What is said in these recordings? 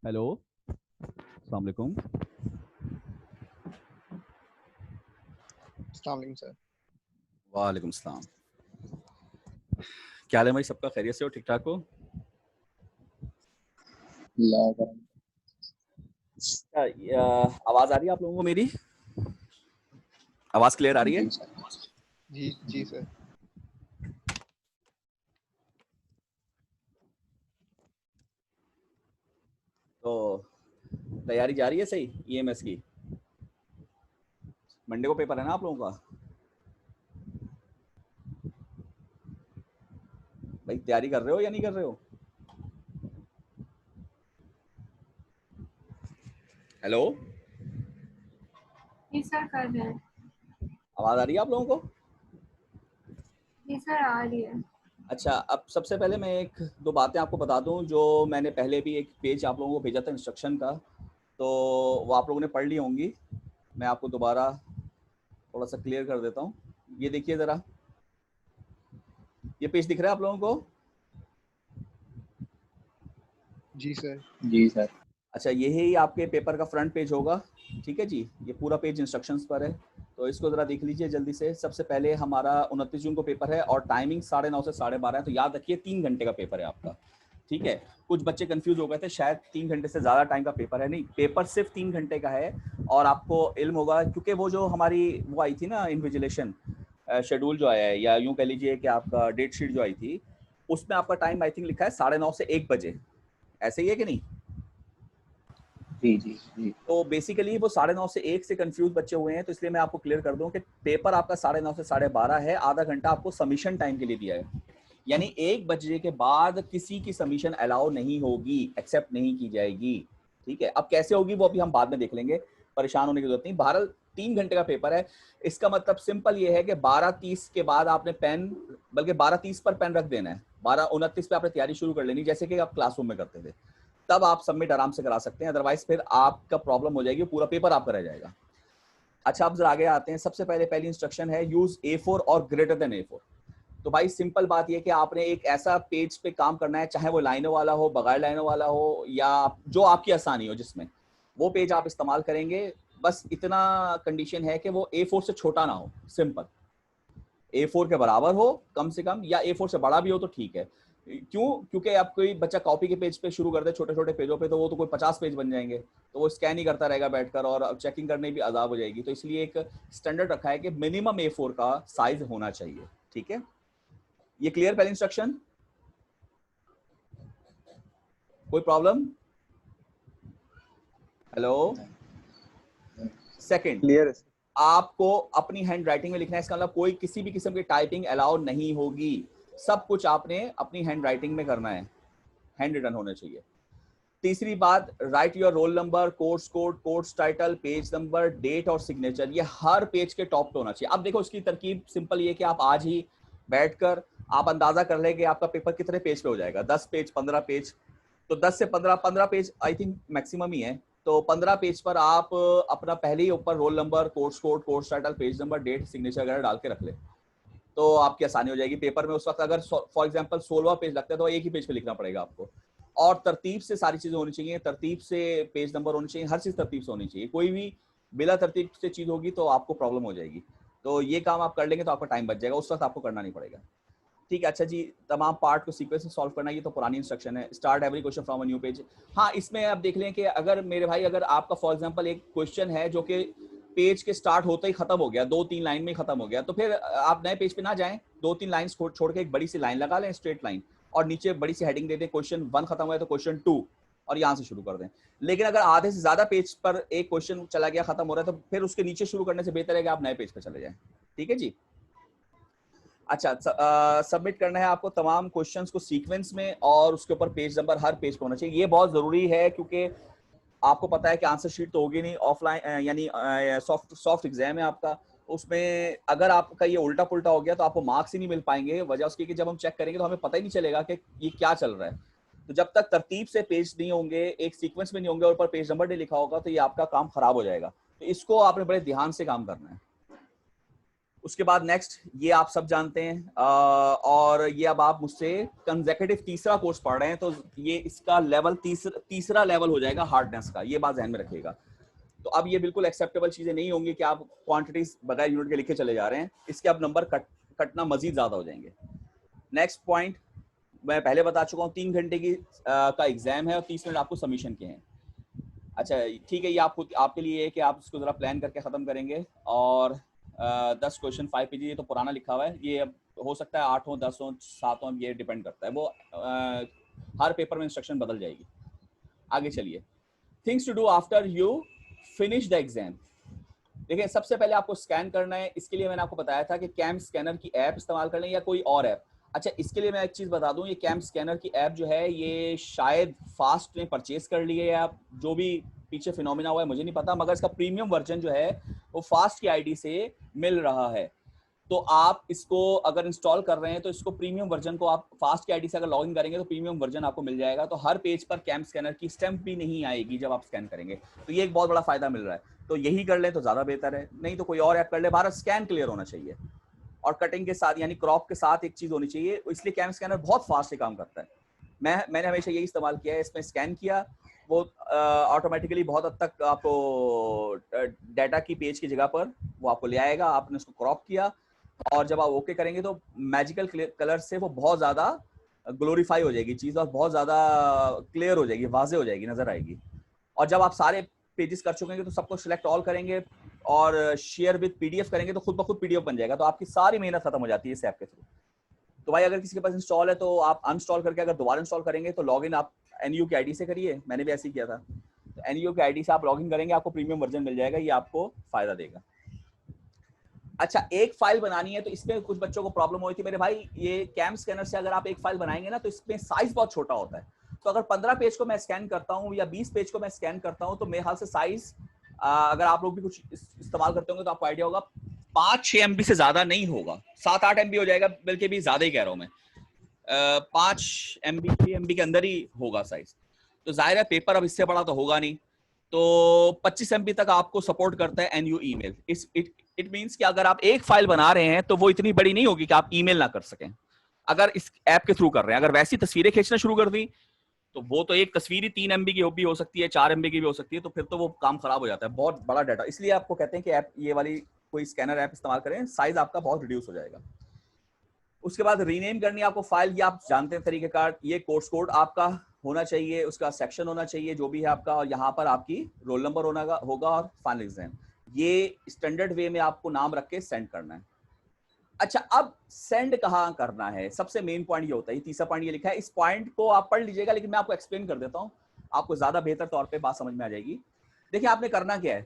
Hello, अस्सलाम वालेकुम। अस्सलाम वालेकुम सर। वालेकुम सलाम। क्या हाल है भाई, सबका खैरियत से हो, ठीक ठाक हो? अल्लाह का आवाज आ रही है आप लोगों को मेरी? आवाज क्लियर आ रही है? जी सर। जी जी सर। तो तैयारी जा रही है सही ईएमएस की? मंडे को पेपर है ना आप लोगों का? भाई तैयारी कर रहे हो या नहीं कर रहे हो? हेलो, जी सर कर रहे हैं। आवाज आ रही है आप लोगों को? जी सर आ रही है। अच्छा, अब सबसे पहले मैं एक दो बातें आपको बता दूं जो मैंने पहले भी एक पेज आप लोगों को भेजा था इंस्ट्रक्शन का, तो वो आप लोगों ने पढ़ ली होंगी। मैं आपको दोबारा थोड़ा सा क्लियर कर देता हूँ। ये देखिए ज़रा, ये पेज दिख रहा है आप लोगों को? जी सर। जी सर। अच्छा, यही आपके पेपर का फ्रंट पेज होगा, ठीक है जी। ये पूरा पेज इंस्ट्रक्शंस पर है, तो इसको ज़रा देख लीजिए जल्दी से। सबसे पहले हमारा 29 जून को पेपर है और टाइमिंग 9:30 से 12:30 है, तो याद रखिए 3 घंटे का पेपर है आपका, ठीक है। कुछ बच्चे कंफ्यूज हो गए थे, शायद 3 घंटे से ज़्यादा टाइम का पेपर है, नहीं, पेपर सिर्फ 3 घंटे का है। और आपको इल्म होगा क्योंकि वो जो हमारी वो आई थी ना इन्विजिलेशन शेड्यूल जो आया है, या यूँ कह लीजिए कि आपका डेट शीट जो आई थी, उसमें आपका टाइम आई थिंक लिखा है 9:30 से 1 बजे, ऐसे ही है कि नहीं? जी जी जी। तो बेसिकली वो 9:30 से 1 से कंफ्यूज बच्चे हुए हैं, तो इसलिए मैं आपको क्लियर कर दूं कि पेपर आपका 9:30 से 12:30 है। आधा घंटा आपको सबमिशन टाइम के लिए दिया है, यानी 1 बजे के बाद किसी की सबमिशन अलाउ नहीं होगी, एक्सेप्ट नहीं की जाएगी, ठीक है। अब कैसे होगी वो अभी हम बाद में देख लेंगे, परेशान होने की जरूरत नहीं। बहरहाल 3 घंटे का पेपर है। इसका मतलब सिंपल ये है कि 12:30 के बाद आपने पेन, बल्कि 12:30 पर पेन रख देना है, 12:29 पे आपने तैयारी शुरू कर लेनी, जैसे कि आप क्लासरूम में करते थे। तब आप सबमिट आराम से करा सकते हैं, अदरवाइज फिर आपका प्रॉब्लम हो जाएगी, पूरा पेपर आपका रह जाएगा। अच्छा, अब जरा आगे आते हैं। सबसे पहले पहली इंस्ट्रक्शन है यूज A4 और ग्रेटर देन A4। तो भाई सिंपल बात यह कि आपने एक ऐसा पेज पे काम करना है, चाहे वो लाइनों वाला हो, बगैर लाइनों वाला हो, या जो आपकी आसानी हो जिसमें, वो पेज आप इस्तेमाल करेंगे। बस इतना कंडीशन है कि वो A4 से छोटा ना हो, सिंपल A4 के बराबर हो कम से कम, या A4 से बड़ा भी हो तो ठीक है। क्यों? क्योंकि अब कोई बच्चा कॉपी के पेज पे शुरू कर दे, छोटे छोटे पेजों पे, तो वो तो कोई 50 पेज बन जाएंगे, तो वो स्कैन ही करता रहेगा बैठकर, और चेकिंग करने भी अजाब हो जाएगी। तो इसलिए एक स्टैंडर्ड रखा है कि मिनिमम A4 का साइज होना चाहिए, ठीक है। ये क्लियर पहली इंस्ट्रक्शन? कोई प्रॉब्लम? हेलो। सेकंड, क्लियर है सर। आपको अपनी हैंड राइटिंग में लिखना है, इसका मतलब कोई किसी भी किस्म की टाइपिंग अलाउ नहीं होगी। सब कुछ आपने अपनी हैंड राइटिंग में करना है, हैंड रिटन होने चाहिए। तीसरी बात, write your roll number, course code, course title, page number, date और सिग्नेचर, ये हर पेज के टॉप पे होना चाहिए। अब देखो इसकी तरकीब सिंपल ये कि आप आज ही बैठकर आप अंदाजा कर ले कि आपका पेपर कितने पेज पे हो जाएगा, 10 पेज, 15 पेज। तो 10 से 15 पेज आई थिंक मैक्सिमम ही है। तो 15 पेज पर आप अपना पहले ही ऊपर roll number, course code, course title, page number, date, signature वगैरह डाल के रख ले, तो आपकी आसानी हो जाएगी पेपर में। उस वक्त अगर फॉर एग्जांपल 16वां पेज लगता है तो एक ही पेज पे लिखना पड़ेगा आपको। और तरतीब से सारी चीजें होनी चाहिए, तरतीब से पेज नंबर होनी चाहिए, हर चीज तरतीब से होनी चाहिए। कोई भी बिला तरतीब से चीज होगी तो आपको प्रॉब्लम हो जाएगी। तो ये काम आप कर लेंगे तो आपका टाइम बच जाएगा, उस वक्त आपको करना नहीं पड़ेगा, ठीक है। अच्छा जी, तमाम पार्ट को सीक्वेंस में सॉल्व करना, ये तो पुरानी इंस्ट्रक्शन है। Start every question from a new page. हाँ, इसमें आप देख लें कि अगर मेरे भाई, अगर आपका फॉर एग्जांपल एक क्वेश्चन है जो कि पेज के स्टार्ट होते ही खत्म हो गया, 2-3 लाइन में खत्म हो गया, तो फिर आप नए पेज पे ना जाएं, 2-3 लाइन छोड़ के एक बड़ी सी लाइन लगा लें, स्ट्रेट लाइन, और नीचे बड़ी सी हेडिंग दे दें, क्वेश्चन 1 खत्म हुआ है तो क्वेश्चन 2, और यहाँ से शुरू कर दें। लेकिन अगर आधे से ज्यादा पेज पर एक क्वेश्चन चला गया, खत्म हो रहा है, तो फिर उसके नीचे शुरू करने से बेहतर है कि आप नए पेज पर चले जाएं, ठीक है जी। अच्छा, सबमिट करना है आपको तमाम क्वेश्चंस को सीक्वेंस में, और उसके ऊपर पेज नंबर हर पेज पे होना चाहिए। ये बहुत जरूरी है क्योंकि आपको पता है कि आंसर शीट तो होगी नहीं, ऑफलाइन यानी सॉफ्ट एग्जाम है आपका, उसमें अगर आपका ये उल्टा पुल्टा हो गया तो आपको मार्क्स ही नहीं मिल पाएंगे। वजह उसकी कि जब हम चेक करेंगे तो हमें पता ही नहीं चलेगा कि ये क्या चल रहा है। तो जब तक तरतीब से पेज नहीं होंगे, एक सीक्वेंस में नहीं होंगे, और ऊपर पेज नंबर नहीं लिखा होगा, तो ये आपका काम खराब हो जाएगा। तो इसको आपने बड़े ध्यान से काम करना है। उसके बाद नेक्स्ट ये आप सब जानते हैं और ये अब आप मुझसे कंसेक्यूटिव तीसरा कोर्स पढ़ रहे हैं, तो ये इसका लेवल तीसरा लेवल हो जाएगा हार्डनेस का, ये बात ध्यान में रखिएगा। तो अब ये बिल्कुल एक्सेप्टेबल चीजें नहीं होंगी कि आप क्वांटिटीज बगैर यूनिट के लिखे चले जा रहे हैं, इसके अब नंबर कटना मजीद ज्यादा हो जाएंगे। नेक्स्ट पॉइंट मैं पहले बता चुका हूँ, 3 घंटे की का एग्जाम है और 30 मिनट आपको सबमिशन के हैं। अच्छा ठीक है, ये आपके लिए है कि आप इसको जरा प्लान करके खत्म करेंगे। और 10 क्वेश्चन 5 पेज, ये तो पुराना लिखा हुआ है, ये हो सकता है 8 हो 10 हो 7 हो, ये डिपेंड करता है, वो हर पेपर में इंस्ट्रक्शन बदल जाएगी। आगे चलिए, things to do after you finish the exam. देखिए सबसे पहले आपको स्कैन करना है, इसके लिए मैंने आपको बताया था कि कैम स्कैनर की ऐप इस्तेमाल कर लें या कोई और ऐप। अच्छा इसके लिए मैं एक चीज बता दूं, ये कैम स्कैनर की ऐप जो है ये शायद फास्ट ने परचेज कर ली है, या जो भी पीछे फिनोमिना हुआ है मुझे नहीं पता, मगर इसका प्रीमियम वर्जन जो है वो फास्ट की आईडी से मिल रहा है। तो आप इसको अगर इंस्टॉल कर रहे हैं तो इसको प्रीमियम वर्जन को आप फास्ट की आईडी से अगर लॉगिन करेंगे तो प्रीमियम वर्जन आपको मिल जाएगा। तो हर पेज पर कैम स्कैनर की स्टैंप भी नहीं आएगी जब आप स्कैन करेंगे, तो ये एक बहुत बड़ा फायदा मिल रहा है। तो यही कर ले तो ज्यादा बेहतर है, नहीं तो कोई और ऐप कर ले। भारत स्कैन क्लियर होना चाहिए और कटिंग के साथ यानी क्रॉप के साथ एक चीज होनी चाहिए, इसलिए कैम स्कैनर बहुत फास्ट से काम करता है। मैंने हमेशा यही इस्तेमाल किया है, इसमें स्कैन किया वो ऑटोमेटिकली बहुत हद तक आपको डाटा की पेज की जगह पर वो आपको ले आएगा। आपने उसको क्रॉप किया और जब आप ओके करेंगे तो मैजिकल कलर से वो बहुत ज्यादा ग्लोरीफाई हो जाएगी चीज और बहुत ज्यादा क्लियर हो जाएगी, वाजे हो जाएगी, नजर आएगी। और जब आप सारे पेजेस कर चुकेंगे तो सबको सिलेक्ट ऑल करेंगे और शेयर विद पीडीएफ करेंगे तो खुद ब खुद पीडीएफ बन जाएगा। तो आपकी सारी मेहनत खत्म हो जाती है इस ऐप के थ्रू। तो भाई अगर किसी के पास इंस्टॉल है तो आप अनस्टॉल करके अगर दोबारा इंस्टॉल करेंगे तो लॉगिन आप एनयू की आईडी से करिए, मैंने भी ऐसे ही किया था। तो एनयू की आईडी से आप लॉगिन करेंगे, आपको प्रीमियम वर्जन मिल जाएगा, ये आपको फायदा देगा। अच्छा एक फाइल बनानी है तो इसमें कुछ बच्चों को प्रॉब्लम हुई थी, मेरे भाई ये कैम स्कैनर से अगर आप एक फाइल बनाएंगे ना तो इसमें साइज बहुत छोटा होता है। तो अगर 15 पेज को मैं स्कैन करता हूँ या 20 पेज को मैं स्कैन करता हूँ तो मेरे हाल से साइज अगर आप लोग भी कुछ इस्तेमाल करते होंगे तो आपको आइडिया होगा 5-6 MB से ज्यादा नहीं होगा, 7-8 MB हो जाएगा, बल्कि भी ज्यादा ही कह रहा हूँ मैं, 5 MB 6 MB के अंदर ही होगा साइज। तो जाहिर है पेपर अब इससे बड़ा तो होगा नहीं, तो 25 MB तक आपको सपोर्ट करता है एनयू ईमेल। इट मींस कि अगर आप एक फाइल बना रहे हैं तो वो इतनी बड़ी नहीं होगी कि आप ईमेल ना कर सकें अगर इस ऐप के थ्रू कर रहे हैं। अगर वैसी तस्वीरें खींचना शुरू कर दी तो वो तो एक तस्वीर ही 3 MB की भी हो सकती है, 4 MB की भी हो सकती है, तो फिर तो वो काम खराब हो जाता है, बहुत बड़ा डाटा। इसलिए आपको कहते हैं कि ऐप ये वाली कोई स्कैनर ऐप इस्तेमाल करें, साइज आपका बहुत रिड्यूस हो जाएगा। उसके बाद रीनेम करनी है आपको फाइल, ये आप जानते हैं तरीकेकार, ये कोर्स कोड आपका होना चाहिए, उसका सेक्शन होना चाहिए जो भी है आपका, और यहाँ पर आपकी रोल नंबर होगा और फाइनल एग्जाम। ये स्टैंडर्ड वे में आपको नाम रख के सेंड करना है। अच्छा अब सेंड कहाँ करना है, सबसे मेन पॉइंट ये होता है, तीसरा पॉइंट ये लिखा है, इस पॉइंट को आप पढ़ लीजिएगा लेकिन मैं आपको एक्सप्लेन कर देता हूँ, आपको ज्यादा बेहतर तौर पे बात समझ में आ जाएगी। देखिए आपने करना क्या है,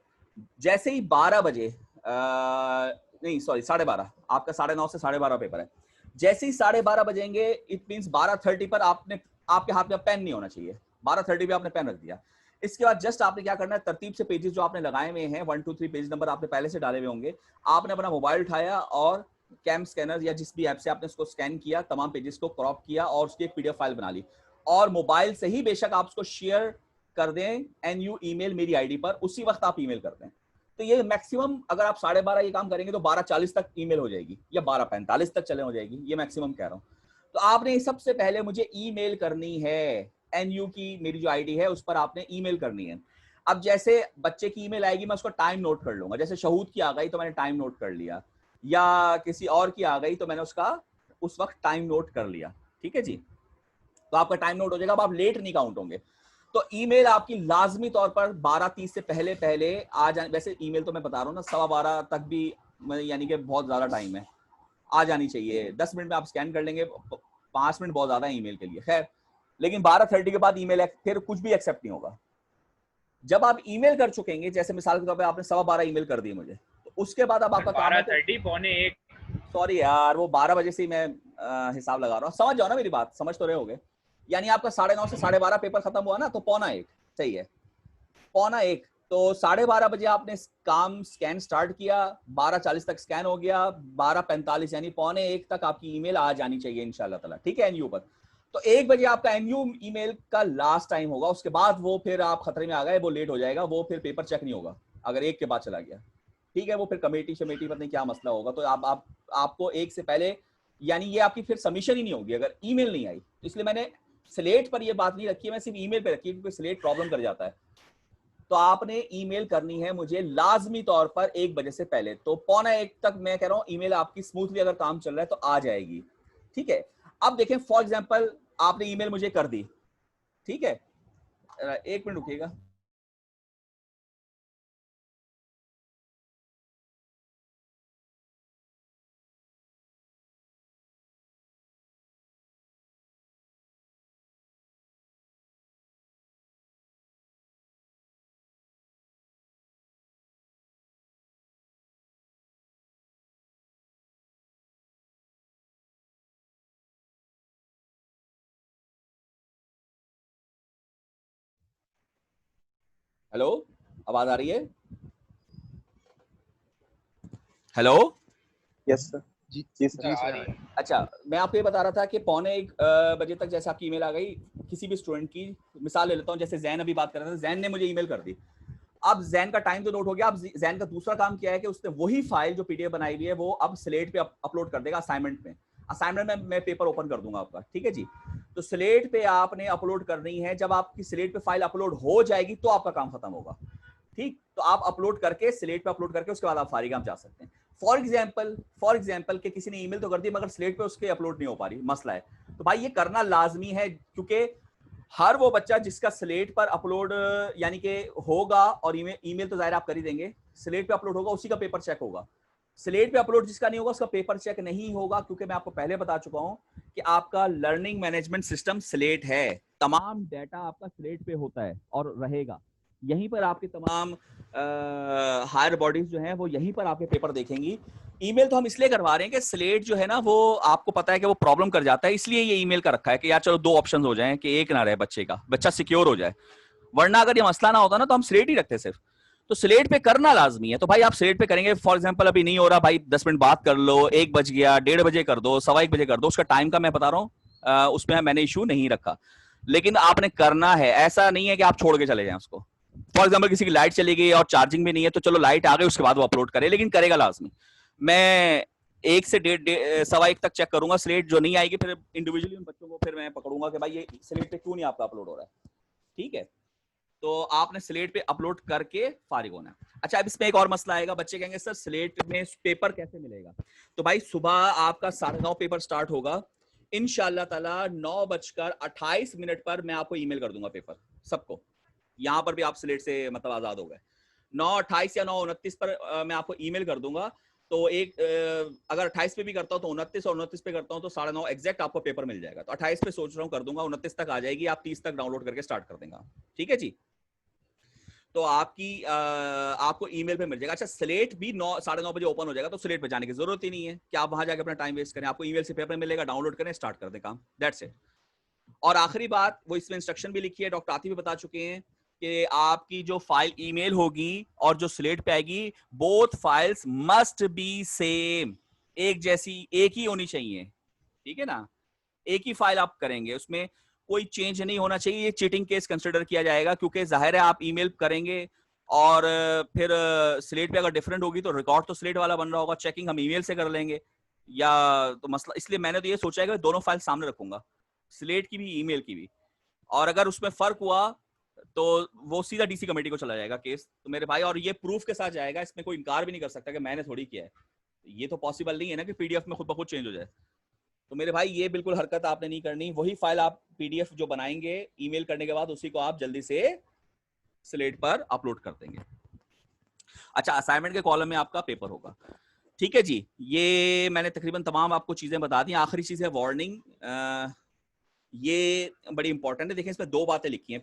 जैसे ही 12 बजे नहीं सॉरी 12:30, आपका 9:30 से 12:30 पेपर है, जैसे ही 12:30 बजेंगे इट मींस 12:30 पर आपके हाथ में पेन नहीं होना चाहिए, 12:30 पे आपने पेन रख दिया। इसके बाद जस्ट आपने क्या करना है, तरतीब से पेजेस जो आपने लगाए हुए हैं 1 2 3 पेज नंबर आपने पहले से डाले हुए होंगे, आपने अपना मोबाइल उठाया और कैम स्कैनर या जिस भी ऐप से आपने उसको स्कैन किया, तमाम पेजेस को क्रॉप किया और उसकी एक पीडीएफ फाइल बना ली, और मोबाइल से ही बेशक आप उसको शेयर कर दें एनयू ईमेल मेरी आईडी पर, उसी वक्त आप ईमेल कर दें। तो ये मैक्सिमम अगर आप 12:30 ये काम करेंगे तो 12:40 तक ईमेल हो जाएगी या 12:45 तक चले हो जाएगी, ये मैक्सिमम कह रहा हूँ। तो आपने सबसे पहले मुझे ईमेल करनी है, एनयू की मेरी जो आईडी है उस पर आपने ईमेल करनी है। अब जैसे बच्चे की ईमेल आएगी मैं उसको टाइम नोट कर लूंगा, जैसे शहूद की आ गई तो मैंने टाइम नोट कर लिया, या किसी और की आ गई तो मैंने उसका उस वक्त टाइम नोट कर लिया, ठीक है जी। तो आपका टाइम नोट हो जाएगा, अब आप लेट नहीं काउंट होंगे। तो ईमेल आपकी लाजमी तौर पर 12:30 से पहले आ जाए, वैसे ईमेल तो मैं बता रहा हूँ ना 12:15 तक भी, यानी कि बहुत ज्यादा टाइम है, आ जानी चाहिए। 10 मिनट में आप स्कैन कर लेंगे, 5 मिनट बहुत ज्यादा है ईमेल के लिए, खैर। लेकिन 12:30 के बाद ईमेल फिर कुछ भी एक्सेप्ट नहीं होगा। जब आप ईमेल कर चुकेंगे, जैसे मिसाल के तौर पर आपने 12:15 ईमेल कर दी मुझे, तो उसके बाद अब आपका काम है 12:30 सॉरी यार वो 12 बजे से ही मैं हिसाब लगा रहा हूँ, समझ जाओ ना मेरी बात, समझ तो रहे होगे। यानी आपका 9:30 से 12:30 पेपर खत्म हुआ ना, तो 12:45 सही है, 12:45। तो 12:30 बजे आपने काम स्कैन स्टार्ट किया, 12:40 तक स्कैन हो गया, 12:45 यानी 12:45 तक आपकी ईमेल आ जानी चाहिए इंशाल्लाह ताला, ठीक है एनयू पर। तो 1 बजे आपका एनयू ईमेल का लास्ट टाइम होगा, उसके बाद वो फिर आप खतरे में आ गए, वो लेट हो जाएगा, वो फिर पेपर चेक नहीं होगा अगर 1 के बाद चला गया, ठीक है, वो फिर कमेटी शमेटी पता नहीं क्या मसला होगा, तो आप आपको एक से पहले, यानी ये आपकी फिर सबमिशन ही नहीं होगी अगर ईमेल नहीं आई। तो इसलिए मैंने स्लेट पर ये बात नहीं रखी है, मैं सिर्फ ईमेल पे रखी है क्योंकि स्लेट प्रॉब्लम कर जाता है। तो आपने ईमेल करनी है मुझे लाजमी तौर पर 1 बजे से पहले, तो 12:45 तक मैं कह रहा हूँ ईमेल आपकी स्मूथली अगर काम चल रहा है तो आ जाएगी। ठीक है, अब देखें फॉर एग्जांपल आपने ईमेल मुझे कर दी, ठीक है, 1 मिनट रुकिएगा। हेलो, आवाज आ रही है? Hello, yes sir. जी जी जी सर। सर। अच्छा, मैं आपको ये बता रहा था कि 12:45 बजे तक जैसे आपकी ईमेल आ गई किसी भी स्टूडेंट की, मिसाल ले लेता हूँ, जैसे जैन अभी बात कर रहा था, जैन ने मुझे ईमेल कर दी। अब जैन का टाइम तो नोट हो गया। अब जैन का दूसरा काम क्या है कि उसने वही फाइल जो पीडीएफ बनाई हुई है वो अब स्लेट पे अपलोड कर देगा असाइनमेंट में। असाइनमेंट में मैं पेपर ओपन कर दूंगा आपका, ठीक है जी। तो स्लेट पे आपने अपलोड करनी है, जब आपकी स्लेट पे फाइल अपलोड हो जाएगी तो आपका काम खत्म होगा। ठीक, तो आप अपलोड करके स्लेट पे अपलोड करके उसके बाद आप फारिग जा सकते हैं। फॉर एग्जाम्पल कि किसी ने ईमेल तो कर दी मगर स्लेट पे उसके अपलोड नहीं हो पा रही, मसला है, तो भाई ये करना लाजमी है, क्योंकि हर वो बच्चा जिसका स्लेट पर अपलोड यानी कि होगा, और ईमेल तो जाहिर आप कर ही देंगे, स्लेट पे अपलोड होगा उसी का पेपर चेक होगा। स्लेट पे अपलोड जिसका नहीं होगा उसका पेपर चेक नहीं होगा, क्योंकि मैं आपको पहले बता चुका हूं कि आपका लर्निंग मैनेजमेंट सिस्टम स्लेट है, तमाम डाटा आपका स्लेट पे होता है और रहेगा। यहीं पर आपके तमाम हायर बॉडीज जो हैं वो यहीं पर आपके पेपर देखेंगी। ईमेल तो हम इसलिए करवा रहे हैं कि स्लेट जो है ना वो आपको पता है कि वो प्रॉब्लम कर जाता है, इसलिए ये ईमेल का रखा है कि यार चलो 2 ऑप्शंस हो जाएं कि एक ना रहे बच्चे का, बच्चा सिक्योर हो जाए। वरना अगर ये मसला ना होता ना तो हम स्लेट ही रखते सिर्फ। तो स्लेट पे करना लाजमी है, तो भाई आप स्लेट पे करेंगे। फॉर एग्जांपल अभी नहीं हो रहा भाई, 10 मिनट बात कर लो, 1 बज गया, 1:30 बजे कर दो, 1:15 बजे कर दो, उसका टाइम का मैं बता रहा हूँ, उसमें मैंने इशू नहीं रखा, लेकिन आपने करना है। ऐसा नहीं है कि आप छोड़ के चले जाएं उसको। फॉर एग्जाम्पल किसी की लाइट चली गई और चार्जिंग भी नहीं है, तो चलो लाइट आ गई उसके बाद वो अपलोड करे, लेकिन करेगा लाजमी। मैं 1 से 1:30 तक चेक करूंगा, स्लेट जो नहीं आएगी फिर इंडिविजुअली उन बच्चों को फिर मैं पकड़ूंगा कि भाई ये स्लेट पे क्यों नहीं आपका अपलोड हो रहा है। ठीक है, तो आपने स्लेट पे अपलोड करके फारिग होना है। अच्छा, अब इसमें एक और मसला आएगा, बच्चे कहेंगे सर स्लेट में पेपर कैसे मिलेगा? तो भाई सुबह आपका 9:30 पेपर स्टार्ट होगा, इंशाल्लाह ताला 9:28 पर मैं आपको ईमेल कर दूंगा पेपर सबको। यहां पर भी आप स्लेट से मतलब आजाद हो गए। 9:28 या 9:29 पर मैं आपको ईमेल कर दूंगा। तो अगर 28 पे भी करता हूं तो 29 और 29 पे करता हूं तो 9:30 एग्जैक्ट आपको पेपर मिल जाएगा। तो 28 पे सोच रहा हूं कर दूंगा, 29 तक आ जाएगी, आप 30 तक डाउनलोड करके स्टार्ट कर देंगे। ठीक है जी, तो आपको ईमेल पे मिल जाएगा। अच्छा, स्लेट भी 9-9:30 बजे ओपन हो जाएगा, तो स्लेट पे जाने की जरूरत ही नहीं है कि आप वहां जाकर अपना टाइम वेस्ट करें। आपको ईमेल से पेपर मिलेगा, डाउनलोड करें, स्टार्ट कर दें काम, दैट्स इट। और आखिरी बात, वो इसमें इंस्ट्रक्शन भी लिखी है, डॉक्टर आतिफ भी बता चुके हैं कि आपकी जो फाइल ईमेल होगी और जो स्लेट पे आएगी, both files must be same, एक जैसी, एक ही होनी चाहिए। ठीक है ना, एक ही फाइल आप करेंगे, उसमें कोई चेंज नहीं होना चाहिए। ये चीटिंग केस कंसिडर किया जाएगा, क्योंकि जाहिर है आप ईमेल करेंगे और फिर स्लेट पे अगर डिफरेंट होगी तो रिकॉर्ड तो स्लेट वाला बन रहा होगा, चेकिंग हम ईमेल से कर लेंगे या तो मसला। इसलिए मैंने तो ये सोचा है कि दोनों फाइल सामने रखूंगा, स्लेट की भी ईमेल की भी, और अगर उसमें फर्क हुआ तो वो सीधा डीसी कमेटी को चला जाएगा केस। तो मेरे भाई, और ये प्रूफ के साथ जाएगा, इसमें कोई इनकार भी नहीं कर सकता कि मैंने थोड़ी किया है। ये तो पॉसिबल नहीं है ना कि पीडीएफ में खुद ब खुद चेंज हो जाए। तो मेरे भाई ये बिल्कुल हरकत आपने नहीं करनी। वही फाइल आप पीडीएफ जो बनाएंगे ईमेल करने के बाद उसी को आप जल्दी से स्लेट पर अपलोड कर देंगे। अच्छा, असाइनमेंट के कॉलम में आपका पेपर होगा। ठीक है जी, ये मैंने तकरीबन तमाम आपको चीजें बता दी। आखिरी चीज है वार्निंग, ये बड़ी इंपॉर्टेंट है। देखिए इसमें 2 बातें लिखी हैं।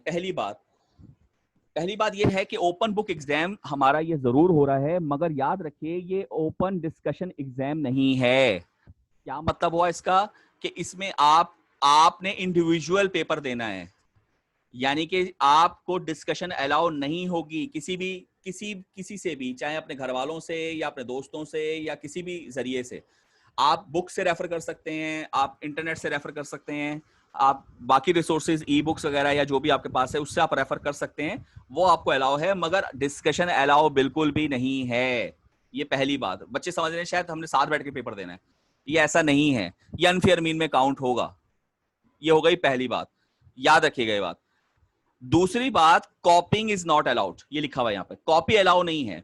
पहली बात ये है कि ओपन बुक एग्जाम हमारा ये जरूर हो रहा है, मगर याद रखिए ये ओपन डिस्कशन एग्जाम नहीं है। क्या मतलब हुआ इसका कि इसमें आपने इंडिविजुअल पेपर देना है, यानी कि आपको डिस्कशन अलाउ नहीं होगी किसी से भी, चाहे अपने घर वालों से या अपने दोस्तों से या किसी भी जरिए से। आप बुक से रेफर कर सकते हैं, आप इंटरनेट से रेफर कर सकते हैं, आप बाकी रिसोर्सेज ई बुक्स वगैरह या जो भी आपके पास है उससे आप रेफर कर सकते हैं, वो आपको अलाउ है, मगर डिस्कशन अलाउ बिल्कुल भी नहीं है। ये पहली बात, बच्चे समझ रहे हैं शायद हमने साथ बैठ के पेपर देना है, ये ऐसा नहीं है, ये अनफेयर मीन में काउंट होगा। ये हो गई पहली बात, याद रखिएगा ये बात। दूसरी बात, कॉपिंग इज नॉट अलाउड, ये लिखा हुआ है यहाँ पे, कॉपी अलाउ नहीं है।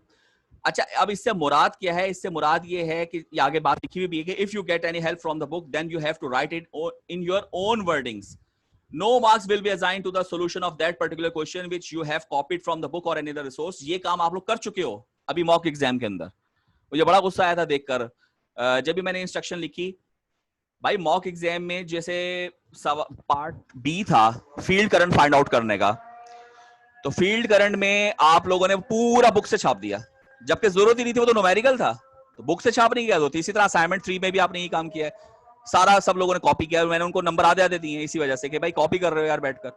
अच्छा, अब इससे मुराद क्या है? इससे मुराद ये है कि ये आगे बात लिखी हुई भी है कि if you get any help from the book then you have to write it in your own wordings. No marks will be assigned to the solution of that particular question which you have copied from the book or any other resource। ये काम आप लोग कर चुके हो अभी mock exam के अंदर। मुझे बड़ा गुस्सा आया था देखकर जब भी मैंने इंस्ट्रक्शन लिखी। भाई मॉक एग्जाम में जैसे पार्ट बी था फील्ड करंट फाइंड आउट करने का, तो फील्ड करंट में आप लोगों ने पूरा बुक से छाप दिया, जबकि जरूरत ही नहीं थी, वो तो न्यूमेरिकल था, तो बुक से छाप नहीं किया। तो इसी तरह असाइनमेंट 3 में भी आपने यही काम किया है, सारा सब लोगों ने कॉपी किया, मैंने उनको नंबर आधे आधे दिए इसी वजह से कि भाई कॉपी कर रहे हो यार बैठकर।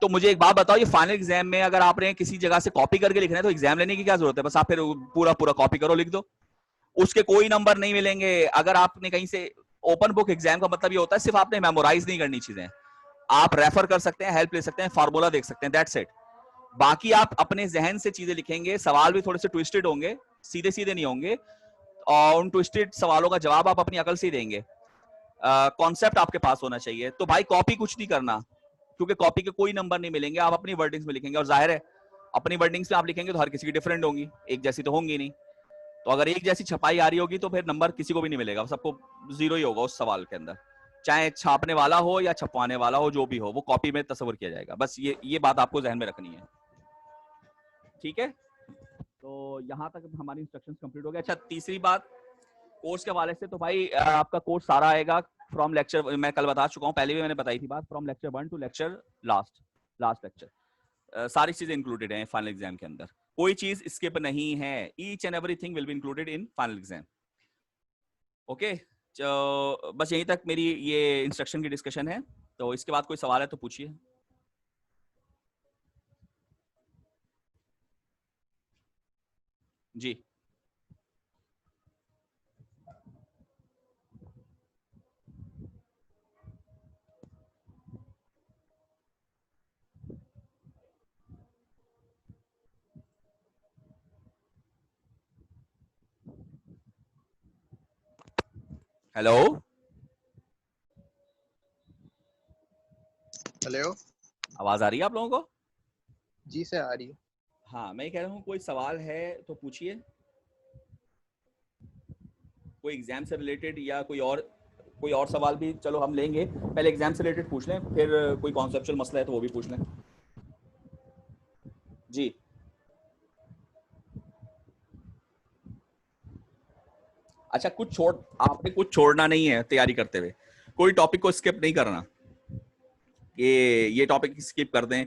तो मुझे एक बात बताओ, ये फाइनल एग्जाम में अगर आपने किसी जगह से कॉपी करके लिखना है तो एग्जाम लेने की क्या जरूरत है? बस आप फिर पूरा पूरा कॉपी करो, लिख दो, उसके कोई नंबर नहीं मिलेंगे। अगर आपने कहीं से ओपन बुक एग्जाम का मतलब ये होता है सिर्फ आपने मेमोराइज नहीं करनी चीजें, आप रेफर कर सकते हैं, हेल्प ले सकते हैं, फार्मूला देख सकते हैं, दैट्स इट। बाकी आप अपने जहन से चीजें लिखेंगे, सवाल भी थोड़े से ट्विस्टेड होंगे, सीधे सीधे नहीं होंगे, और उन ट्विस्टेड सवालों का जवाब आप अपनी अकल से ही देंगे। कॉन्सेप्ट आपके पास होना चाहिए। तो भाई कॉपी कुछ नहीं करना, क्योंकि कॉपी के कोई नंबर नहीं मिलेंगे, आप अपनी वर्डिंग्स में लिखेंगे, और जाहिर है अपनी वर्डिंग्स में आप लिखेंगे तो हर किसी की डिफरेंट होंगी, एक जैसी तो होंगी नहीं। तो अगर एक जैसी छपाई आ रही होगी तो फिर नंबर किसी को भी नहीं मिलेगा, सबको जीरो ही होगा उस सवाल के अंदर, चाहे छापने वाला हो या छपवाने वाला हो, जो भी हो वो कॉपी में तस्वर किया जाएगा। बस ये बात आपको जहन में रखनी है, ठीक है? तो यहाँ तक हमारी इंस्ट्रक्शंस कंप्लीट हो गया। अच्छा, तीसरी बात कोर्स के हवाले से, तो भाई आपका कोर्स सारा आएगा फ्रॉम लेक्चर, मैं कल बता चुका हूँ, पहले भी मैंने बताई थी बात, from lecture 1 to lecture last lecture, सारी चीजें इंक्लूडेड हैं फाइनल एग्जाम के अंदर, कोई चीज स्किप नहीं है, each and everything will be included in final exam. Okay, बस यहीं तक मेरी ये इंस्ट्रक्शन की डिस्कशन है। तो इसके बाद कोई सवाल है तो पूछिए। जी, हेलो हेलो, आवाज आ रही है आप लोगों को? जी सर आ रही है। हाँ, मैं कह रहा हूँ कोई सवाल है तो पूछिए, कोई एग्जाम से रिलेटेड या कोई और सवाल भी चलो हम लेंगे, पहले एग्जाम से रिलेटेड पूछ लें, फिर कोई कॉन्सेप्चुअल मसला है तो वो भी पूछ लें। जी, अच्छा, आपने कुछ छोड़ना नहीं है तैयारी करते हुए, कोई टॉपिक को स्किप नहीं करना, ये टॉपिक स्किप कर दें,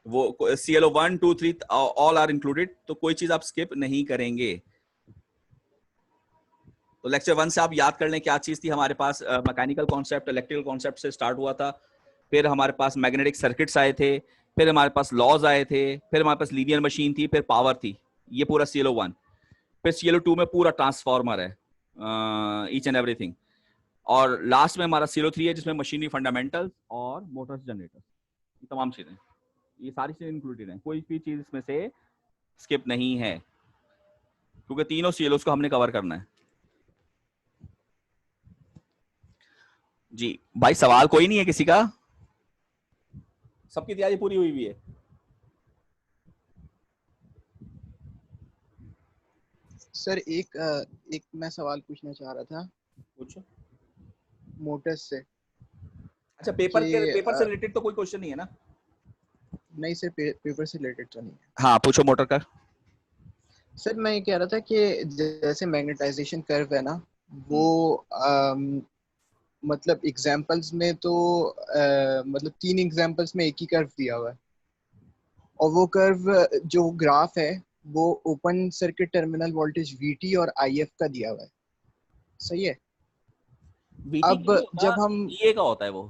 वो CLO 1 2 3 ऑल आर इंक्लूडेड, तो कोई चीज आप स्किप नहीं करेंगे। तो लेक्चर 1 से आप याद कर लें क्या चीज थी हमारे पास, मैकेनिकल कॉन्सेप्ट, इलेक्ट्रिकल कॉन्सेप्ट से स्टार्ट हुआ था, फिर हमारे पास मैग्नेटिक सर्किट्स आए थे, फिर हमारे पास लॉज आए थे, फिर हमारे पास लीनियर मशीन थी, फिर पावर थी, ये पूरा CLO 1। फिर CLO 2 में पूरा ट्रांसफार्मर है, ईच एंड एवरीथिंग, और लास्ट में हमारा CLO 3 है जिसमें मशीनरी फंडामेंटल्स और मोटर्स जनरेटर्स, ये तमाम चीजें, ये सारी चीजें इंक्लूडेड हैं, कोई भी चीज इसमें से स्किप नहीं है, क्योंकि तीनों CLOs को हमने कवर करना है। जी भाई, सवाल कोई नहीं है किसी का? सबकी तैयारी पूरी हुई है? सर एक मैं सवाल पूछना चाह रहा था पूछो। मोटर्स से। अच्छा, पेपर से अ, रिलेटेड तो कोई क्वेश्चन नहीं है ना? नहीं सर, पेपर से रिलेटेड तो नहीं है। हाँ पूछो, मोटर का। सर मैं ये कह रहा था कि जैसे मैग्नेटाइजेशन कर्व है ना, वो मतलब एग्जांपल्स में तो मतलब 3 एग्जांपल्स में एक ही कर्व दिया हुआ है, और वो कर्व जो ग्राफ है वो open circuit terminal voltage VT और IF का दिया हुआ है, सही है? VT अब नहीं होता, जब हम EA का होता है वो,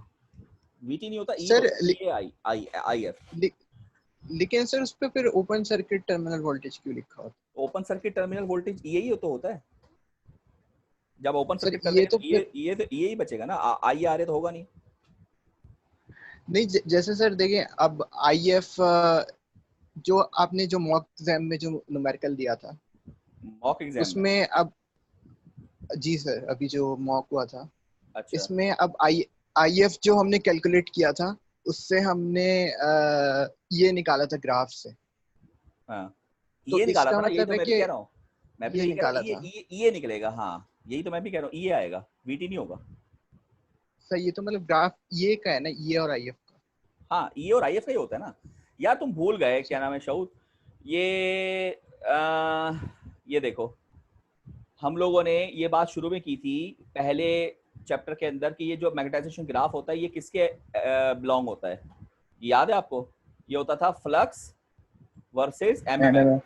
VT नहीं होता, E सर होता है, IF। लेकिन सर उस पे फिर ओपन सर्किट टर्मिनल वोल्टेज क्यों लिखा होता open circuit terminal voltage EA ही तो होता है, जब ओपन है? सर सर्किट ये टर्मिनल तो फिर EA ही बचेगा ना, IRA तो होगा नहीं। नहीं, जैसे सर देखिए, अब IF जो आपने जो मॉक एग्जाम में जो न्यूमेरिकल दिया था, मॉक एग्जाम में? उसमें अब जी सर, अभी जो मॉक हुआ था अच्छा इसमें अब आईएफ जो हमने कैलकुलेट किया था उससे हमने ये निकाला था ग्राफ से। हाँ, तो ये निकाला इसका था ना, यही मतलब तो है मैं भी कि कह रहा हूँ। मैं भी तो ये यही कह रहा हूँ, निकाला था। ये निकलेगा। हाँ, यही तो मैं भी कह रहा हूँ, ये आएगा, वीटी नहीं होगा। सर ये तो मतलब ग्राफ ये का है ना, ये और आईएफ का। हाँ, ये और आईएफ का ही होता है ना यार। तुम भूल गए क्या अच्छा। नाम है शऊद, ये ये देखो, हम लोगों ने ये बात शुरू में की थी पहले चैप्टर के अंदर कि ये जो मैग्नेटाइजेशन ग्राफ होता है ये किसके बिलोंग होता है, याद है आपको? ये होता था फ्लक्स वर्सेस एमएमएफ, एमएमएफ।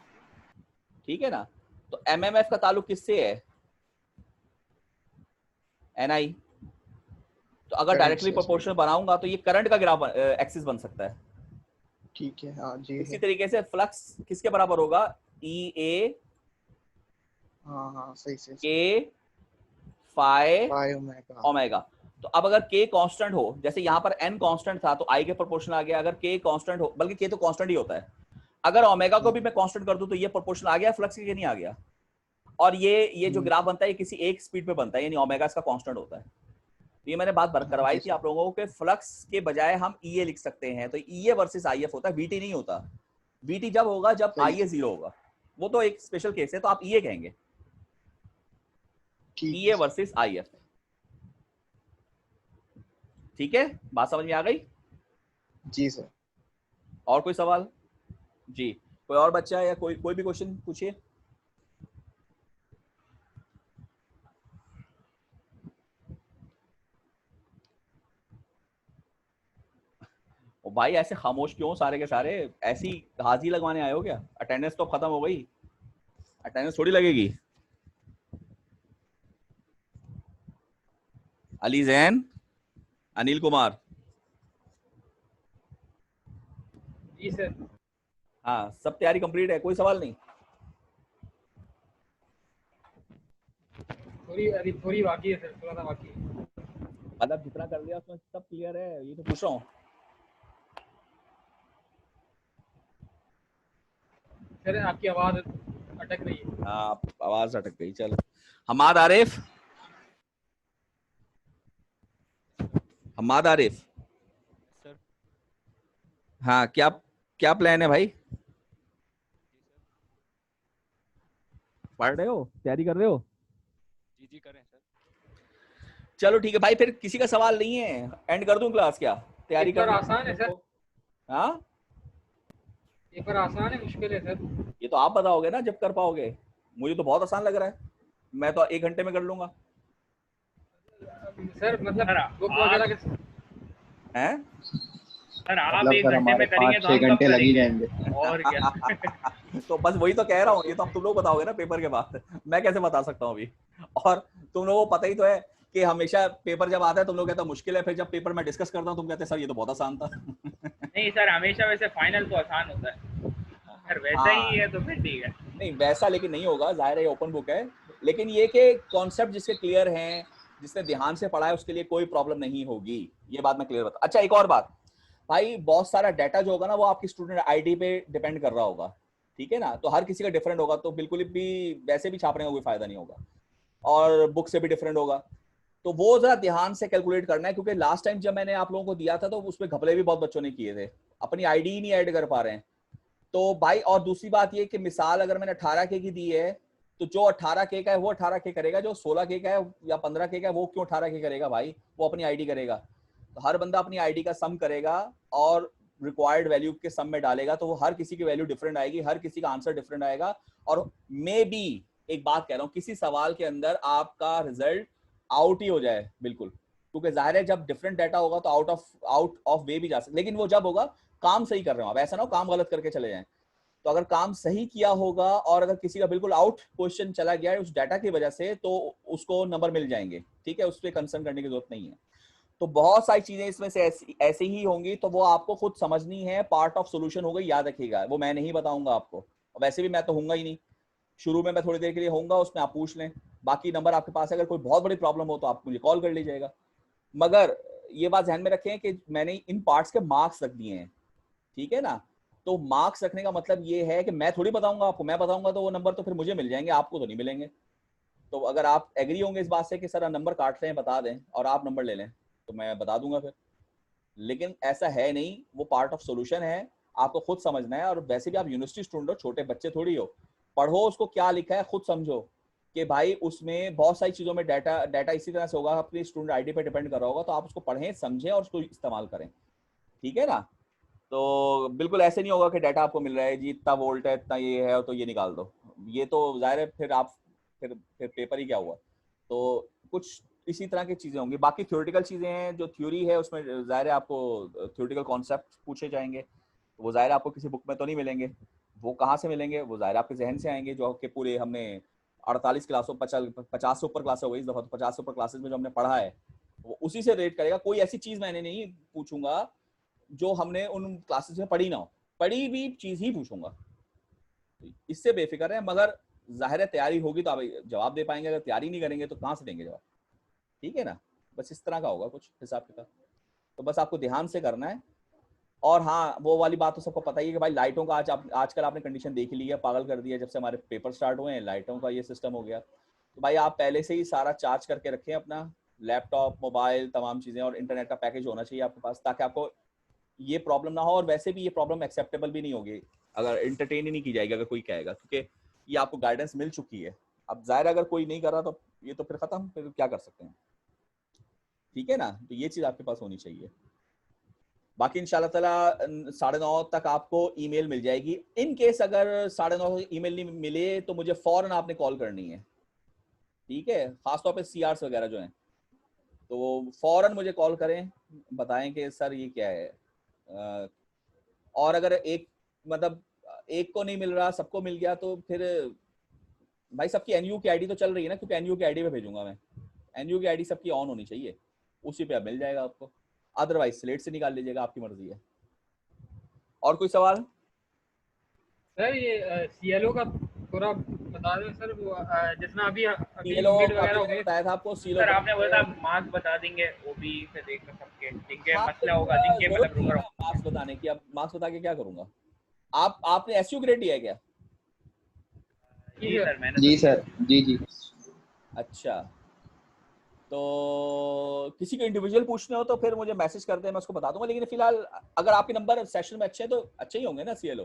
ठीक है ना? तो एमएमएफ का ताल्लुक किससे है? एनआई। तो अगर करंट डायरेक्टली से सही। प्रोपोर्शनल बनाऊंगा तो ये करंट का ग्राफ एक्सिस बन सकता है। ठीक है, हाँ जी इसी है। तरीके से फ्लक्स किसके बराबर होगा? ई ए हाँ हाँ, सही सही सही। के फाई पाई ओमेगा। ओमेगा। तो अब अगर k कांस्टेंट हो, जैसे यहाँ पर n कांस्टेंट था तो i के प्रोपोर्शनल आ गया। अगर k कांस्टेंट हो, बल्कि k तो कांस्टेंट ही होता है, अगर ओमेगा को भी मैं कांस्टेंट कर दूं तो ये प्रोपोर्शनल आ गया फ्लक्स के, नहीं आ गया? और ये जो ग्राफ बनता है ये किसी एक स्पीड पे बनता है, यानी ओमेगा इसका कांस्टेंट होता है। तो ये मैंने बात हाँ करवाई जी थी सर। आप लोगों को कि फ्लक्स के बजाय हम ईए लिख सकते हैं, तो ईए वर्सेस आईएफ होता है, वीटी नहीं होता। वीटी जब होगा जब सही आईए सही। 0 होगा, वो तो एक स्पेशल केस है, तो आप ईए कहेंगे, ठीक है ईए सर। Versus if. ठीक है, बात समझ में आ गई? जी सर। और कोई सवाल? जी, कोई और बच्चा या कोई कोई भी क्वेश्चन पूछिए। ओ भाई, ऐसे खामोश क्यों सारे के सारे? ऐसी हाजिरी लगवाने आए हो क्या? अटेंडेंस तो खत्म हो गई, अटेंडेंस थोड़ी लगेगी। अली जैन, अनिल कुमार। जी सर। हाँ, सब तैयारी कंप्लीट है, कोई सवाल नहीं? अभी थोड़ी बाकी है सर, थोड़ा सा बाकी है। मतलब जितना कर लिया उसमें सब क्लियर है, ये तो पूछ रहा हूँ। सर आपकी आवाज अटक रही है। हाँ, आवाज अटक गई। चल, हमाद आरिफ, हमाद आरिफ। सर। हाँ, क्या क्या प्लान है भाई? पढ़ रहे हो, तैयारी कर रहे हो? जी जी करें सर। चलो ठीक है भाई, फिर किसी का सवाल नहीं है, एंड कर दूं क्लास क्या? तैयारी पेपर कर आसान है सर। हाँ, पेपर आसान है मुश्किल है सर? ये तो आप बताओगे ना जब कर पाओगे। मुझे तो बहुत आसान लग रहा है, मैं तो 1 घंटे में कर लूंगा। सर मतलब बुक वगैरह के हैं? सर आप मतलब 1 सर घंटे में हमारे करेंगे तो 5-6 हम कब घंटे लग ही करेंगे? जाएंगे। और क्या। तो बस वही तो कह रहा हूँ, ये तो अब तुम लोग बताओगे ना पेपर के बाद, मैं कैसे बता सकता हूँ अभी? और तुम लोगों को पता ही तो है कि हमेशा पेपर जब आता है तुम लोग कहते हो मुश्किल है, फिर जब पेपर में डिस्कस करता हूँ तुम कहते हैं सर ये तो बहुत आसान था। नहीं सर, हमेशा वैसे फाइनल तो आसान होता है। अगर वैसा ही है तो फिर ठीक है। नहीं वैसा लेकिन नहीं होगा, जाहिर है ओपन बुक है, लेकिन ये कि कॉन्सेप्ट जिसके क्लियर हैं, जिसने ध्यान से पढ़ा है उसके लिए कोई प्रॉब्लम नहीं होगी, ये बात मैं क्लियर बता। अच्छा, एक और बात भाई, बहुत सारा डाटा जो होगा ना वो आपकी स्टूडेंट आईडी पे डिपेंड कर रहा होगा, ठीक है ना? तो हर किसी का डिफरेंट होगा, तो बिल्कुल भी वैसे भी छापने का कोई फायदा नहीं होगा, और बुक से भी डिफरेंट होगा। तो वो जरा ध्यान से कैलकुलेट करना है, क्योंकि लास्ट टाइम जब मैंने आप लोगों को दिया था तो उसमें घपले भी बहुत बच्चों ने किए थे, अपनी आईडी ही नहीं ऐड कर पा रहे हैं। तो भाई, और दूसरी बात ये कि मिसाल अगर मैंने 18K की दी है तो जो 18K का है वो 18K करेगा, जो 16K का है या 15K का है वो क्यों 18K करेगा भाई? वो अपनी आईडी करेगा। तो हर बंदा अपनी आईडी का सम करेगा और रिक्वायर्ड वैल्यू के सम में डालेगा, तो वो हर किसी की वैल्यू डिफरेंट आएगी, हर किसी का आंसर डिफरेंट आएगा। और मे बी, एक बात कह रहा हूँ, किसी सवाल के अंदर आपका रिजल्ट आउट ही हो जाए बिल्कुल, क्योंकि जाहिर है जब डिफरेंट डाटा होगा तो आउट ऑफ वे भी जा सकते, लेकिन वो जब होगा काम सही कर रहे हो आप, ऐसा ना हो काम गलत करके चले जाएं। तो अगर काम सही किया होगा और अगर किसी का बिल्कुल आउट क्वेश्चन चला गया है उस डाटा की वजह से, तो उसको नंबर मिल जाएंगे, ठीक है? उस पर कंसर्न करने की जरूरत नहीं है। तो बहुत सारी चीजें इसमें से ऐसी ही होंगी, तो वो आपको खुद समझनी है, पार्ट ऑफ सोल्यूशन हो गई, याद रखिएगा। वो मैं नहीं बताऊंगा आपको, वैसे भी मैं तो होऊंगा ही नहीं, शुरू में मैं थोड़ी देर के लिए होऊंगा, उसमें आप पूछ लें, बाकी नंबर आपके पास है, अगर कोई बहुत बड़ी प्रॉब्लम हो तो आप मुझे कॉल कर लीजिएगा। मगर ये बात ध्यान में रखें कि मैंने इन पार्ट्स के मार्क्स रख दिए हैं, ठीक है ना? तो मार्क्स रखने का मतलब ये है कि मैं थोड़ी बताऊंगा आपको, मैं बताऊंगा तो वो नंबर तो फिर मुझे मिल जाएंगे, आपको तो नहीं मिलेंगे। तो अगर आप एग्री होंगे इस बात से कि सर नंबर काट लें बता दें और आप नंबर ले लें, तो मैं बता दूंगा फिर। लेकिन ऐसा है नहीं, वो पार्ट ऑफ सोल्यूशन है, आपको खुद समझना है। और वैसे भी आप यूनिवर्सिटी स्टूडेंट हो, छोटे बच्चे थोड़ी हो, पढ़ो उसको क्या लिखा है खुद समझो कि भाई उसमें बहुत सारी चीज़ों में डाटा इसी तरह से होगा, अपनी स्टूडेंट आईडी पे डिपेंड कर रहा होगा, तो आप उसको पढ़ें समझें और उसको इस्तेमाल करें, ठीक है ना। तो बिल्कुल ऐसे नहीं होगा कि डाटा आपको मिल रहा है जी इतना वोल्ट है इतना ये है तो ये निकाल दो, ये तो जाहिर है फिर आप फिर पेपर ही क्या हुआ। तो कुछ इसी तरह की चीज़ें होंगी। बाकी थ्योरेटिकल चीज़ें हैं, जो थ्योरी है उसमें जाहिर है आपको थ्योरेटिकल कॉन्सेप्ट पूछे जाएंगे, तो वो जाहिर है आपको किसी बुक में तो नहीं मिलेंगे, वो कहाँ से मिलेंगे, वो जाहिर आपके जहन से आएंगे। जो आपके पूरे हमने 48 क्लासों 50 से ऊपर क्लास हो गई इस दफ़ा, तो 50 से ऊपर क्लासेस में जो हमने पढ़ा है वो उसी से रेट करेगा। कोई ऐसी चीज़ मैंने नहीं पूछूंगा जो हमने उन क्लासेस में पढ़ी ना हो, पढ़ी हुई चीज़ ही पूछूंगा, इससे बेफिक्र है। मगर जाहिर है तैयारी होगी तो आप जवाब दे पाएंगे, अगर तैयारी नहीं करेंगे तो कहाँ से देंगे जवाब, ठीक है ना। बस इस तरह का होगा कुछ हिसाब किताब, तो बस आपको ध्यान से करना है। और हाँ, वो वाली बात तो सबको पता ही है कि भाई लाइटों का आजकल आपने कंडीशन देख ली है, पागल कर दिया। जब से हमारे पेपर स्टार्ट हुए हैं लाइटों का ये सिस्टम हो गया, तो भाई आप पहले से ही सारा चार्ज करके रखें अपना लैपटॉप मोबाइल तमाम चीज़ें, और इंटरनेट का पैकेज होना चाहिए आपके पास, ताकि आपको ये प्रॉब्लम ना हो। और वैसे भी ये प्रॉब्लम एक्सेप्टेबल भी नहीं होगी अगर एंटरटेन ही नहीं की जाएगी, अगर कोई कहेगा, क्योंकि ये आपको गाइडेंस मिल चुकी है। अब जाहिर अगर कोई नहीं कर रहा तो ये तो फिर खत्म, फिर क्या कर सकते हैं, ठीक है ना। तो ये चीज़ आपके पास होनी चाहिए। बाकी इंशाल्लाह ताला 9:30 तक आपको ईमेल मिल जाएगी। इन केस अगर 9:30 ईमेल नहीं मिले तो मुझे फौरन आपने कॉल करनी है, ठीक है। खासतौर पे सीआरस वगैरह जो हैं तो वो फौरन मुझे कॉल करें, बताएं कि सर ये क्या है। और अगर एक मतलब एक को नहीं मिल रहा सबको मिल गया तो फिर भाई सबकी एनयू की आईडी तो चल रही है ना, क्योंकि एनयू की आईडी पे भेजूंगा मैं। एनयू की आईडी सबकी ऑन होनी चाहिए, उसी पे अब मिल जाएगा आपको, अदरवाइज स्लेट से निकाल लीजिएगा, आपकी मर्जी है। और कोई सवाल? सर ये सीएलओ का थोड़ा बता दें सर, वो जितना अभी सीएलओ मिड वगैरह हो मैंने गए। बताया था आपको, सीएलओ सर आपने बोला था मार्क्स बता देंगे ओबी से देखकर सबके, जिनके हाँ, मसला होगा, जिनके जरूरत मतलब नहीं है रुका ना मार्क्स बताने की। अब मार्क्स बता के क्या करूंगा? आपने एसयू ग्रेड दिया है क्या? जी सर मैंने जी तो सर, जी जी। अच्छा, तो किसी को इंडिविजुअल पूछने हो तो फिर मुझे मैसेज कर दे, मैं उसको बता दूंगा। लेकिन फिलहाल अगर आपके नंबर सेशन में अच्छे हैं तो अच्छे ही होंगे ना सीएलओ।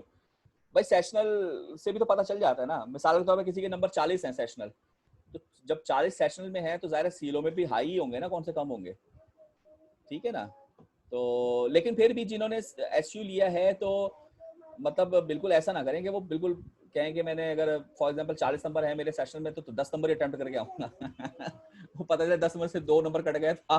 भाई सेशनल से भी तो पता चल जाता है ना। मिसाल के तौर पर किसी के नंबर 40 हैं सेशनल, तो जब 40 सेशनल में है तो जाहिर है सीएलओ में भी हाई ही होंगे ना, कौन से कम होंगे, ठीक है ना। तो लेकिन फिर भी जिन्होंने एसयू लिया है तो मतलब बिल्कुल ऐसा ना करें कि वो बिल्कुल कहें कि मैंने अगर फॉर एग्जांपल 40 नंबर है मेरे सेशन में तो 10 नंबर ही अटेम्प्ट करके आऊंगा वो पता चला 10 नंबर से 2 नंबर कट गए था,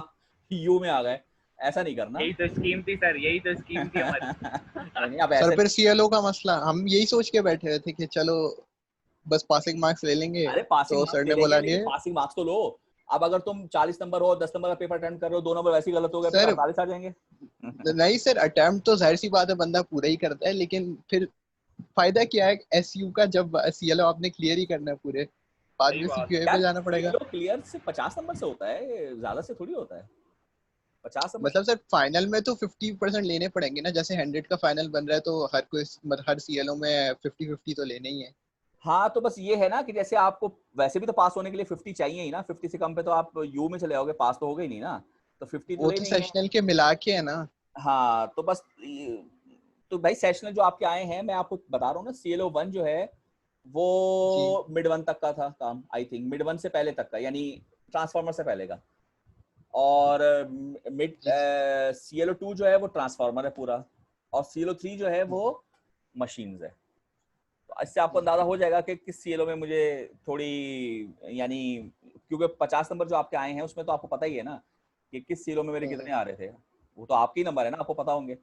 यू में आ गए। ऐसा नहीं करना यही तो स्कीम थी सर, यही तो स्कीम थी हमारी। नहीं आप सर ऐसे फिर सीएलओ का मसला हम यही सोच के बैठे हुए थे कि चलो बस पासिंग मार्क्स ले लेंगे, अरे पासिंग तो मार्क्स सर ले ने लेंगे बोला लेकिन नहीं। पासिंग मार्क्स तो लो। अब अगर तुम 40 नंबर हो 10 नंबर का पेपर अटेम्प्ट कर रहे हो, 2 नंबर वैसे ही गलत हो गए, फिर सर 48 आ जाएंगे नहीं सर, अटेम्प्ट तो जाहिर सी बात है बंदा पूरा ही करता है, लेकिन फिर फायदा क्या है एसयू का जब सीएलओ आपने क्लियर ही करना है पूरे, बाद सही में बात है। सीपीओ पे यार जाना पड़ेगा। सीएलओ क्लियर से 50 नंबर से होता है, ज्यादा से थोड़ी होता है 50 नंबर। मतलब सर फाइनल में तो 50% लेने पड़ेंगे ना, जैसे 100 का फाइनल बन रहा है तो हर कोई हर सीएलओ में 50-50 तो लेने ही है। हाँ तो बस ये है ना कि जैसे आपको वैसे भी तो पास होने के लिए 50 चाहिए ही ना, 50 से कम पे तो आप यू में चले जाओगे, पास तो हो गई नहीं ना, तो 50 तो वो तो लेनी है। सेशनल के मिला के है ना। हाँ तो बस तो भाई सेशनल जो आपके आए हैं मैं आपको बता रहा हूँ ना, सीएलओ 1 जो है जी वो मिड 1 तक का था काम, आई थिंक मिड 1 से पहले तक का, यानी ट्रांसफार्मर से पहले का। और मिड जी सीएलओ 2 जो है वो ट्रांसफार्मर है पूरा, और सीएलओ 3 जो है वो मशीन्स है। तो इससे आपको अंदाजा हो जाएगा कि किस सीएलओ में मुझे थोड़ी, यानी क्योंकि 50 नंबर जो आपके आए हैं उसमें तो आपको पता ही है ना कि किस सीएलओ में मेरे कितने आ रहे थे, वो तो आपके ही नंबर है ना, आपको पता होंगे,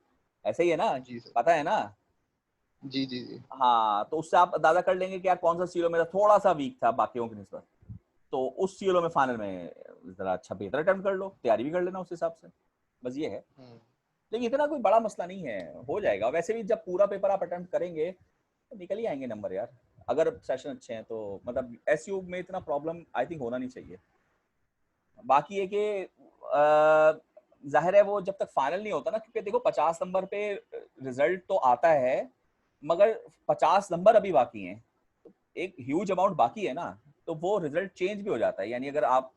ऐसे ही है ना, जी सर, पता है ना। जी जी जी हाँ तो उससे आप अंदाजा कर लेंगे कि यार कौन सा सीएलओ मेरा थोड़ा सा वीक था बाकियों की निस्बत, तो उस सीएलओ में फाइनल में जरा अच्छा बेहतर अटेम्प्ट कर लो, तैयारी भी कर लेना उस हिसाब से, बस ये है। लेकिन इतना कोई बड़ा मसला नहीं है, हो जाएगा। वैसे भी जब पूरा पेपर आप अटेम्प्ट करेंगे तो निकल ही आएंगे नंबर यार, अगर सेशन अच्छे हैं तो। मतलब एसयू में इतना प्रॉब्लम आई थिंक होना नहीं चाहिए। बाकी है कि जाहिर है वो जब तक फाइनल नहीं होता ना, क्योंकि देखो 50 नंबर पे रिजल्ट तो आता है मगर 50 नंबर अभी बाकी हैं, एक ह्यूज अमाउंट बाकी है ना, तो वो रिजल्ट चेंज भी हो जाता है। यानी अगर आप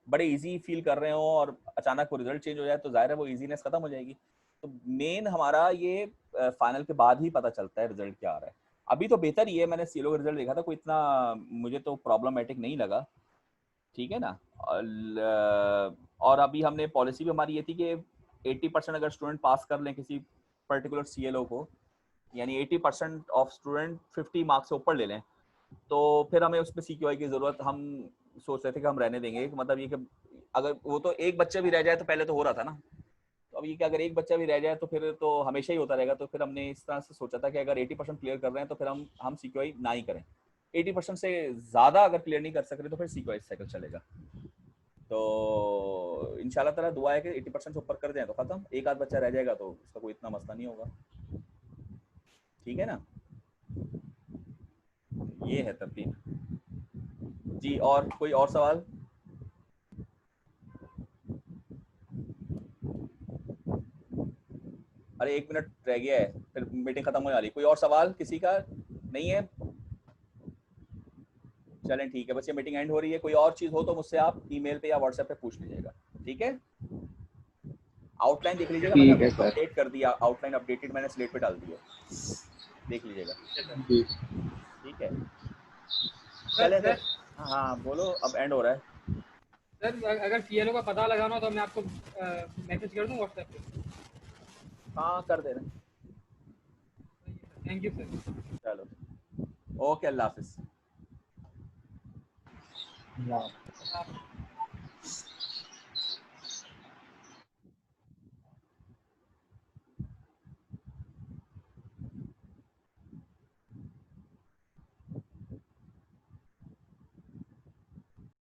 बड़े इजी फील कर रहे हो और अचानक वो रिजल्ट चेंज हो जाए तो जाहिर है वो इजीनेस खत्म हो जाएगी। तो मेन हमारा ये फाइनल के बाद ही पता चलता है रिजल्ट क्या आ रहा है। अभी तो बेहतर ही है, मैंने सीएलओ का रिजल्ट देखा था, कोई इतना मुझे तो प्रॉब्लमेटिक नहीं लगा, ठीक है ना। और अभी हमने पॉलिसी भी हमारी ये थी कि 80% अगर स्टूडेंट पास कर लें किसी पर्टिकुलर सीएलओ को, यानी 80% ऑफ स्टूडेंट 50 मार्क्स से ऊपर ले लें, तो फिर हमें उसमें सीक्यूआई की जरूरत, हम सोच रहे थे कि हम रहने देंगे। मतलब ये कि अगर वो तो एक बच्चा भी रह जाए तो पहले तो हो रहा था ना, तो अब ये कि अगर एक बच्चा भी रह जाए तो फिर तो हमेशा ही होता रहेगा। तो फिर हमने इस तरह से सोचा था कि अगर 80% क्लियर कर रहे हैं तो फिर हम सीक्यूआई ना ही करें। 80% से ज्यादा अगर क्लियर नहीं कर सक रहे तो फिर सीक्यूआई साइकिल चलेगा। तो इंशाल्लाह ताला दुआ है कि 80% से ऊपर कर दें तो खत्म, एक आध बच्चा रह जाएगा तो उसका कोई इतना मसला नहीं होगा, ठीक है ना। ये है तरतीब जी। और कोई और सवाल? अरे 1 मिनट रह गया है, फिर मीटिंग खत्म होने वाली। कोई और सवाल किसी का नहीं है? चलें ठीक है, बस ये मीटिंग एंड हो रही है। कोई और चीज हो तो मुझसे आप ईमेल पे या व्हाट्सएप पे पूछ लीजिएगा, ठीक है। आउटलाइन देख लीजिएगा, ठीक मैंने है सर। अपडेट कर दिया, आउटलाइन अपडेटेड मैंने स्लेट पे डाल दी है, देख लीजिएगा, जी ठीक है। सर चलें सर फिर। हाँ बोलो, अब एंड हो रहा है। सर अगर सीएलओ का पता लगाना हो तो मैं आपको मैसेज कर दूं व्हाट्सएप पे? हाँ कर देना। Thank you sir. चलो ओके, अल्लाह हाफिज। हाँ। आप